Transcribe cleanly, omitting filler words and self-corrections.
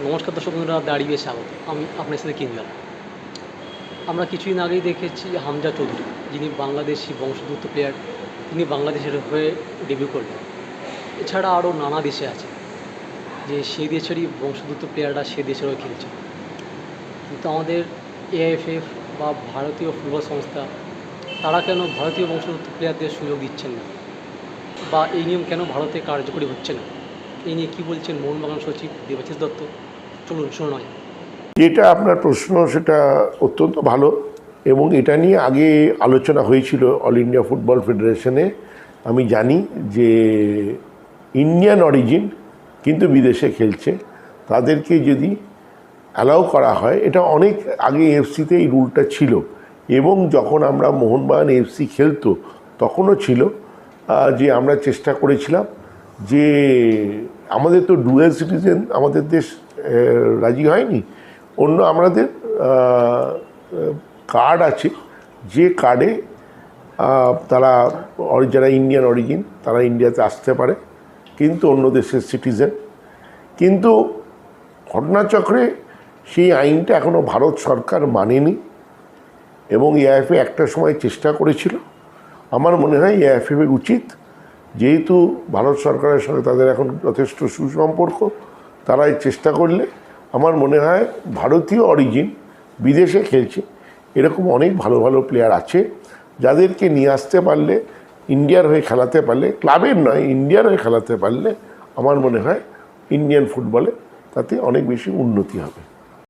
নমস্কার দর্শক বন্ধুরা, দাঁড়িয়ে স্বাগত। আমি আপনার সাথে কিনলাম। আমরা কিছুদিন আগেই দেখেছি হামজা চৌধুরী, যিনি বাংলাদেশি বংশোদ্ভূত প্লেয়ার, তিনি বাংলাদেশের হয়ে ডেবিউ করলেন। এছাড়া আরও নানা দেশে আছে যে সেই দেশেরই বংশোদ্ভূত প্লেয়াররা সে দেশের হয়ে খেলছে, কিন্তু আমাদের এআইএফএফ বা ভারতীয় ফুটবল সংস্থা তারা কেন ভারতীয় বংশোদ্ভূত প্লেয়ারদের সুযোগ দিচ্ছেন না, বা এই নিয়ম কেন ভারতে কার্যকরী হচ্ছে না? এই নিয়ে কী বলছেন মোহনবাগান সচিব দেবাশিস দত্ত? চলুন শোনা যায়। যেটা আপনার প্রশ্ন সেটা অত্যন্ত ভালো, এবং এটা নিয়ে আগে আলোচনা হয়েছিল অল ইন্ডিয়া ফুটবল ফেডারেশনে। আমি জানি যে ইন্ডিয়ান অরিজিন কিন্তু বিদেশে খেলছে, তাদেরকে যদি অ্যালাউ করা হয়, এটা অনেক আগে এফসিতে এই রুলটা ছিল, এবং যখন আমরা মোহনবাগান এফসি খেলতো তখনও ছিল। যে আমরা চেষ্টা করেছিলাম যে আমাদের তো ডুয়েল সিটিজেন আমাদের দেশ রাজি হয়নি, অন্য আমাদের কার্ড আছে, যে কার্ডে তারা যারা ইন্ডিয়ান অরিজিন তারা ইন্ডিয়াতে আসতে পারে, কিন্তু অন্য দেশের সিটিজেন। কিন্তু ঘটনাচক্রে সেই আইনটা এখনও ভারত সরকার মানেনি, এবং এআইএফএ একটা সময় চেষ্টা করেছিল। আমার মনে হয় এআইএফএর উচিত, যেহেতু ভারত সরকারের সঙ্গে তাদের এখন যথেষ্ট সুসম্পর্ক, তারাই চেষ্টা করলে আমার মনে হয় ভারতীয় অরিজিন বিদেশে খেলছে এরকম অনেক ভালো ভালো প্লেয়ার আছে, যাদেরকে নিয়ে আসতে পারলে, ইন্ডিয়ার হয়ে খেলাতে পারলে, ক্লাবের নয় ইন্ডিয়ার হয়ে খেলাতে পারলে আমার মনে হয় ইন্ডিয়ান ফুটবলে তাতে অনেক বেশি উন্নতি হবে।